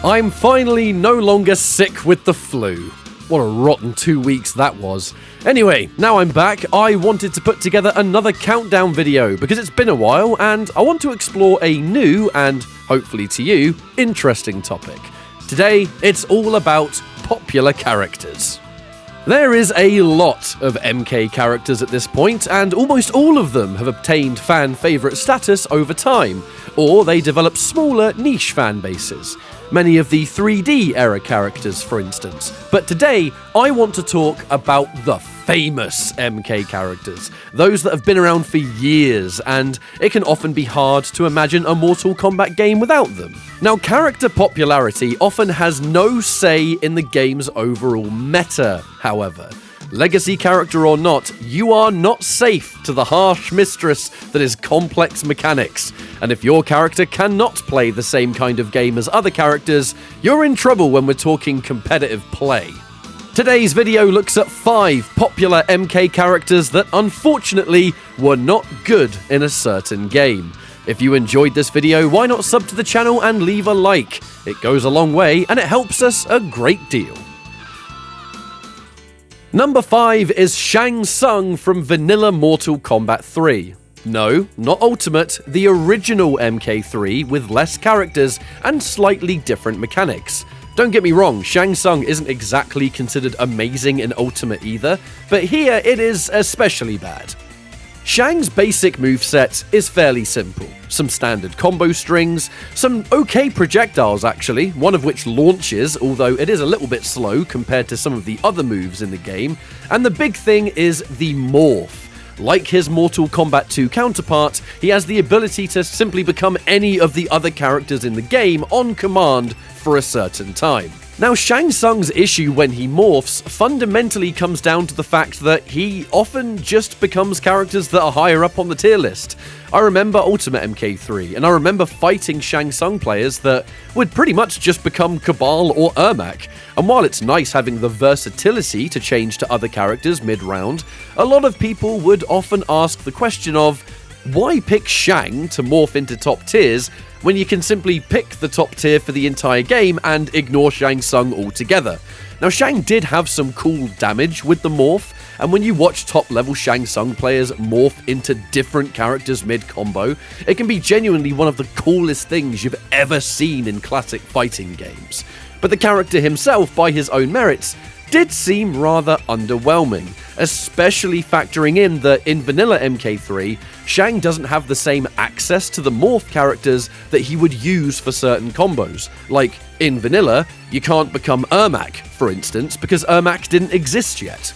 I'm finally no longer sick with the flu. What a rotten 2 weeks that was. Anyway, now I'm back, I wanted to put together another countdown video because it's been a while and I want to explore a new and, hopefully to you, interesting topic. Today, it's all about popular characters. There is a lot of MK characters at this point, and almost all of them have obtained fan favourite status over time, or they develop smaller niche fan bases. Many of the 3D era characters, for instance. But today, I want to talk about the famous MK characters, those that have been around for years, and it can often be hard to imagine a Mortal Kombat game without them. Now, character popularity often has no say in the game's overall meta, however. Legacy character or not, you are not safe to the harsh mistress that is complex mechanics. And if your character cannot play the same kind of game as other characters, you're in trouble when we're talking competitive play. Today's video looks at 5 popular MK characters that unfortunately were not good in a certain game. If you enjoyed this video, why not sub to the channel and leave a like? It goes a long way and it helps us a great deal. Number 5 is Shang Tsung from vanilla Mortal Kombat 3. No, not Ultimate, the original MK3 with less characters and slightly different mechanics. Don't get me wrong, Shang Tsung isn't exactly considered amazing in Ultimate either, but here it is especially bad. Shang's basic moveset is fairly simple. Some standard combo strings, some okay projectiles actually, one of which launches, although it is a little bit slow compared to some of the other moves in the game, and the big thing is the morph. Like his Mortal Kombat 2 counterpart, he has the ability to simply become any of the other characters in the game on command for a certain time. Now, Shang Tsung's issue when he morphs fundamentally comes down to the fact that he often just becomes characters that are higher up on the tier list. I remember Ultimate MK3, and I remember fighting Shang Tsung players that would pretty much just become Cabal or Ermac. And while it's nice having the versatility to change to other characters mid-round, a lot of people would often ask the question of, why pick Shang to morph into top tiers when you can simply pick the top tier for the entire game and ignore Shang Tsung altogether? Now, Shang did have some cool damage with the morph, and when you watch top-level Shang Tsung players morph into different characters mid-combo, it can be genuinely one of the coolest things you've ever seen in classic fighting games. But the character himself, by his own merits, did seem rather underwhelming, especially factoring in that in vanilla MK3, Shang doesn't have the same access to the morph characters that he would use for certain combos. Like, in vanilla, you can't become Ermac, for instance, because Ermac didn't exist yet.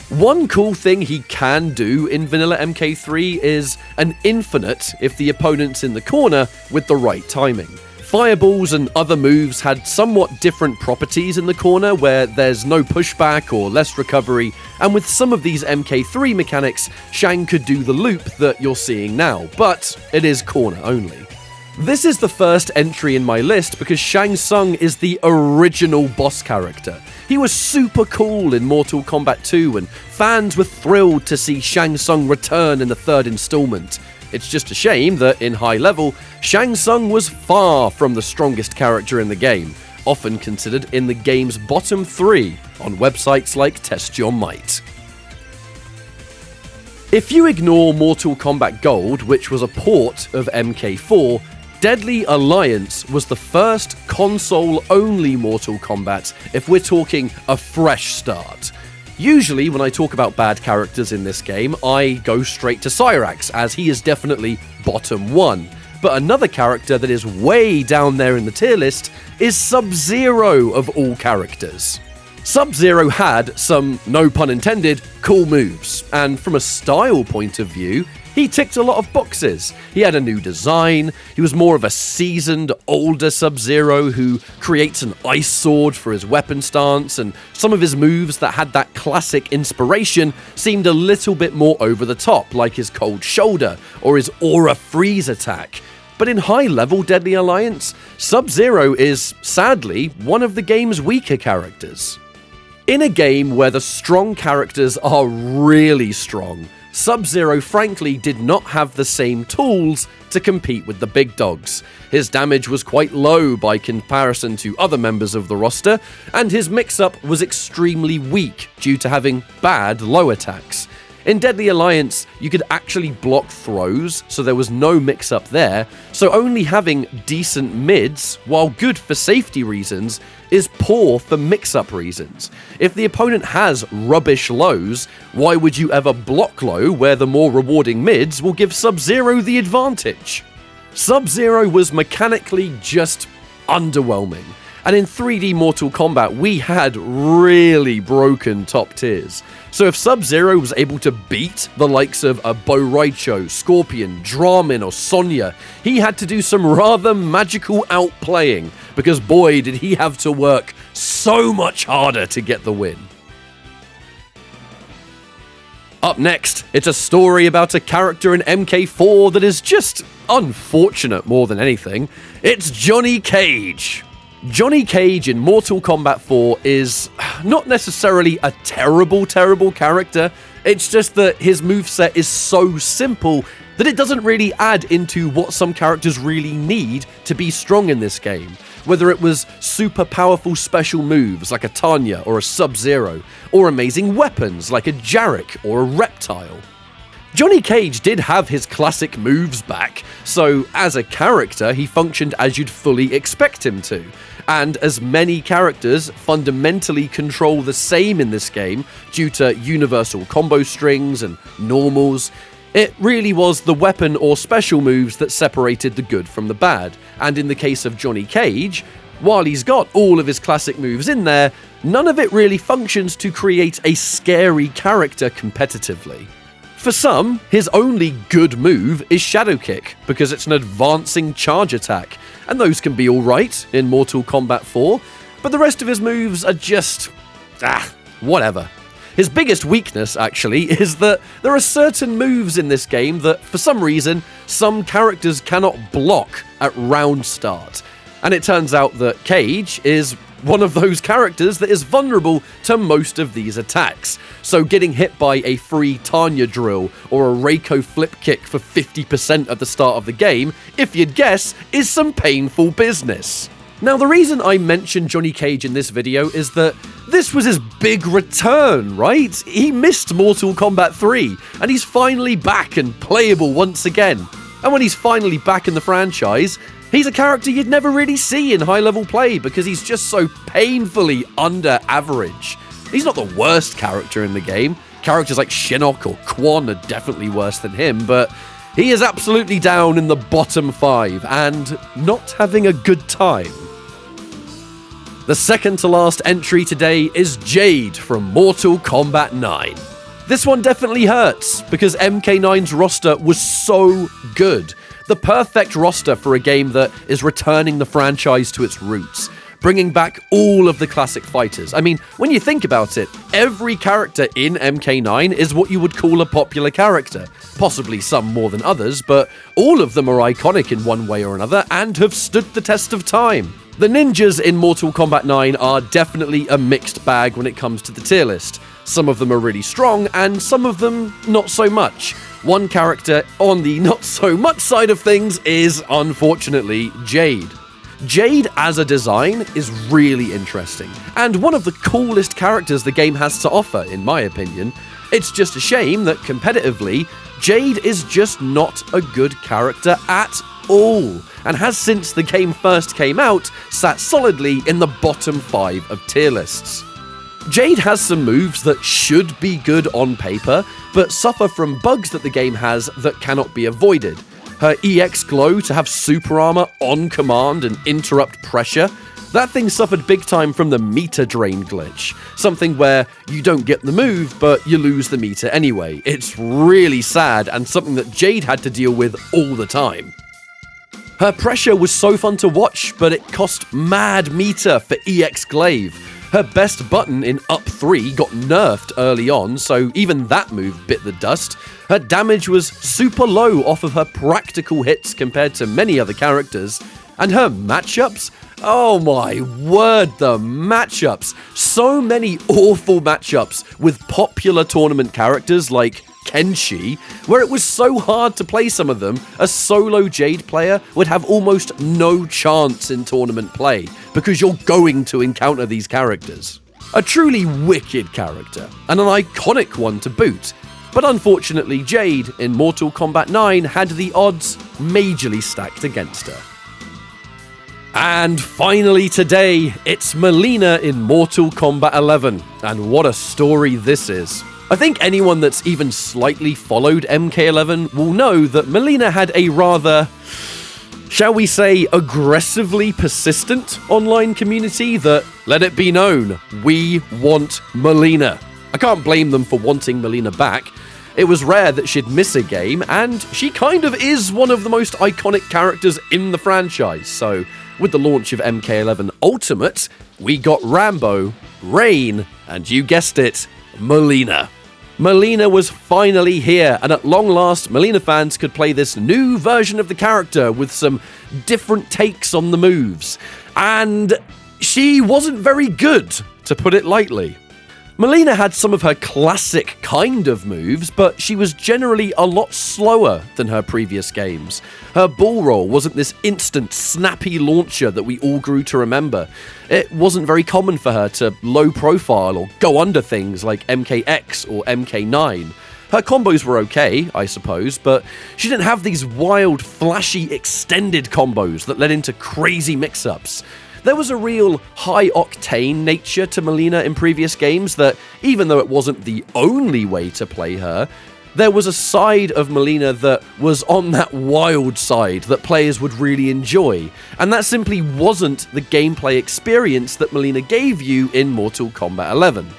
One cool thing he can do in vanilla MK3 is an infinite if the opponent's in the corner with the right timing. Fireballs and other moves had somewhat different properties in the corner where there's no pushback or less recovery, and with some of these MK3 mechanics, Shang could do the loop that you're seeing now, but it is corner only. This is the first entry in my list because Shang Tsung is the original boss character. He was super cool in Mortal Kombat 2, and fans were thrilled to see Shang Tsung return in the 3rd installment. It's just a shame that, in high level, Shang Tsung was far from the strongest character in the game, often considered in the game's bottom 3 on websites like Test Your Might. If you ignore Mortal Kombat Gold, which was a port of MK4, Deadly Alliance was the first console-only Mortal Kombat if we're talking a fresh start. Usually, when I talk about bad characters in this game, I go straight to Cyrax, as he is definitely bottom 1. But another character that is way down there in the tier list is Sub-Zero of all characters. Sub-Zero had some, no pun intended, cool moves, and from a style point of view, he ticked a lot of boxes. He had a new design, he was more of a seasoned, older Sub-Zero who creates an ice sword for his weapon stance, and some of his moves that had that classic inspiration seemed a little bit more over the top, like his cold shoulder or his aura freeze attack. But in high-level Deadly Alliance, Sub-Zero is, sadly, one of the game's weaker characters. In a game where the strong characters are really strong, Sub-Zero frankly did not have the same tools to compete with the big dogs. His damage was quite low by comparison to other members of the roster, and his mix-up was extremely weak due to having bad low attacks. In Deadly Alliance, you could actually block throws, so there was no mix-up there, so only having decent mids, while good for safety reasons, is poor for mix-up reasons. If the opponent has rubbish lows, why would you ever block low where the more rewarding mids will give Sub-Zero the advantage? Sub-Zero was mechanically just underwhelming. And in 3D Mortal Kombat, we had really broken top tiers. So if Sub-Zero was able to beat the likes of a Bo Raicho, Scorpion, Dramin, or Sonya, he had to do some rather magical outplaying, because boy did he have to work so much harder to get the win. Up next, it's a story about a character in MK4 that is just unfortunate more than anything. It's Johnny Cage. Johnny Cage in Mortal Kombat 4 is not necessarily a terrible character, it's just that his moveset is so simple that it doesn't really add into what some characters really need to be strong in this game. Whether it was super powerful special moves like a Tanya or a Sub-Zero, or amazing weapons like a Jarek or a Reptile. Johnny Cage did have his classic moves back, so as a character he functioned as you'd fully expect him to. And as many characters fundamentally control the same in this game due to universal combo strings and normals, it really was the weapon or special moves that separated the good from the bad. And in the case of Johnny Cage, while he's got all of his classic moves in there, none of it really functions to create a scary character competitively. For some, his only good move is Shadow Kick, because it's an advancing charge attack, and those can be alright in Mortal Kombat 4, but the rest of his moves are just... whatever. His biggest weakness, actually, is that there are certain moves in this game that, for some reason, some characters cannot block at round start. And it turns out that Cage is one of those characters that is vulnerable to most of these attacks. So getting hit by a free Tanya drill or a Reiko flip kick for 50% at the start of the game, if you'd guess, is some painful business. Now, the reason I mentioned Johnny Cage in this video is that this was his big return, right? He missed Mortal Kombat 3, and he's finally back and playable once again. And when he's finally back in the franchise, he's a character you'd never really see in high-level play because he's just so painfully under average. He's not the worst character in the game. Characters like Shinnok or Quan are definitely worse than him, but he is absolutely down in the bottom 5 and not having a good time. The second to last entry today is Jade from Mortal Kombat 9. This one definitely hurts because MK9's roster was so good. The perfect roster for a game that is returning the franchise to its roots, bringing back all of the classic fighters. I mean, when you think about it, every character in MK9 is what you would call a popular character. Possibly some more than others, but all of them are iconic in one way or another and have stood the test of time. The ninjas in Mortal Kombat 9 are definitely a mixed bag when it comes to the tier list. Some of them are really strong, and some of them not so much. One character on the not so much side of things is, unfortunately, Jade. Jade as a design is really interesting, and one of the coolest characters the game has to offer, in my opinion. It's just a shame that competitively, Jade is just not a good character at all, and has since the game first came out, sat solidly in the bottom 5 of tier lists. Jade has some moves that should be good on paper, but suffer from bugs that the game has that cannot be avoided. Her EX glow to have super armor on command and interrupt pressure, that thing suffered big time from the meter drain glitch, something where you don't get the move, but you lose the meter anyway. It's really sad and something that Jade had to deal with all the time. Her pressure was so fun to watch, but it cost mad meter for EX glaive. Her best button in up 3 got nerfed early on, so even that move bit the dust. Her damage was super low off of her practical hits compared to many other characters. And her matchups? Oh my word, the matchups! So many awful matchups with popular tournament characters like Kenshi, where it was so hard to play some of them, a solo Jade player would have almost no chance in tournament play, because you're going to encounter these characters. A truly wicked character, and an iconic one to boot, but unfortunately Jade in Mortal Kombat 9 had the odds majorly stacked against her. And finally today, it's Mileena in Mortal Kombat 11, and what a story this is. I think anyone that's even slightly followed MK11 will know that Mileena had a rather, shall we say, aggressively persistent online community that, let it be known, we want Mileena. I can't blame them for wanting Mileena back. It was rare that she'd miss a game, and she kind of is one of the most iconic characters in the franchise, so with the launch of MK11 Ultimate, we got Rambo, Rain, and you guessed it, Mileena. Mileena was finally here, and at long last, Mileena fans could play this new version of the character with some different takes on the moves. And she wasn't very good, to put it lightly. Mileena had some of her classic kind of moves, but she was generally a lot slower than her previous games. Her ball roll wasn't this instant, snappy launcher that we all grew to remember. It wasn't very common for her to low profile or go under things like MKX or MK9. Her combos were okay, I suppose, but she didn't have these wild, flashy, extended combos that led into crazy mix-ups. There was a real high-octane nature to Mileena in previous games that, even though it wasn't the only way to play her, there was a side of Mileena that was on that wild side that players would really enjoy, and that simply wasn't the gameplay experience that Mileena gave you in Mortal Kombat 11.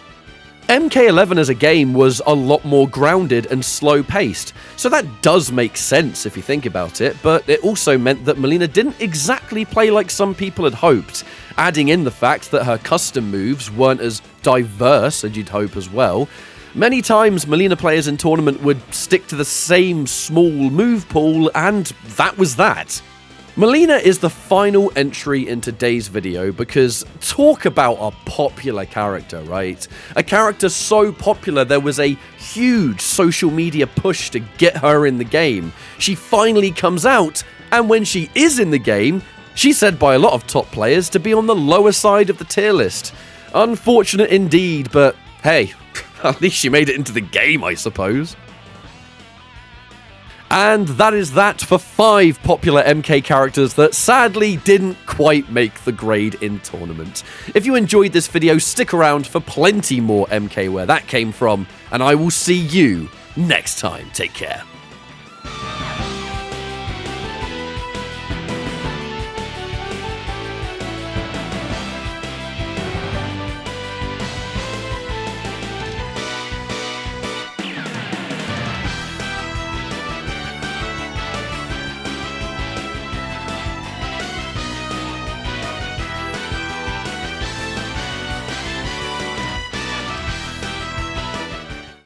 MK11 as a game was a lot more grounded and slow-paced, so that does make sense if you think about it, but it also meant that Mileena didn't exactly play like some people had hoped, adding in the fact that her custom moves weren't as diverse as you'd hope as well. Many times Mileena players in tournament would stick to the same small move pool, and that was that. Mileena is the final entry in today's video because talk about a popular character, right? A character so popular there was a huge social media push to get her in the game. She finally comes out, and when she is in the game, she's said by a lot of top players to be on the lower side of the tier list. Unfortunate indeed, but hey, at least she made it into the game, I suppose. And that is that for 5 popular MK characters that sadly didn't quite make the grade in tournament. If you enjoyed this video, stick around for plenty more MK where that came from, and I will see you next time. Take care.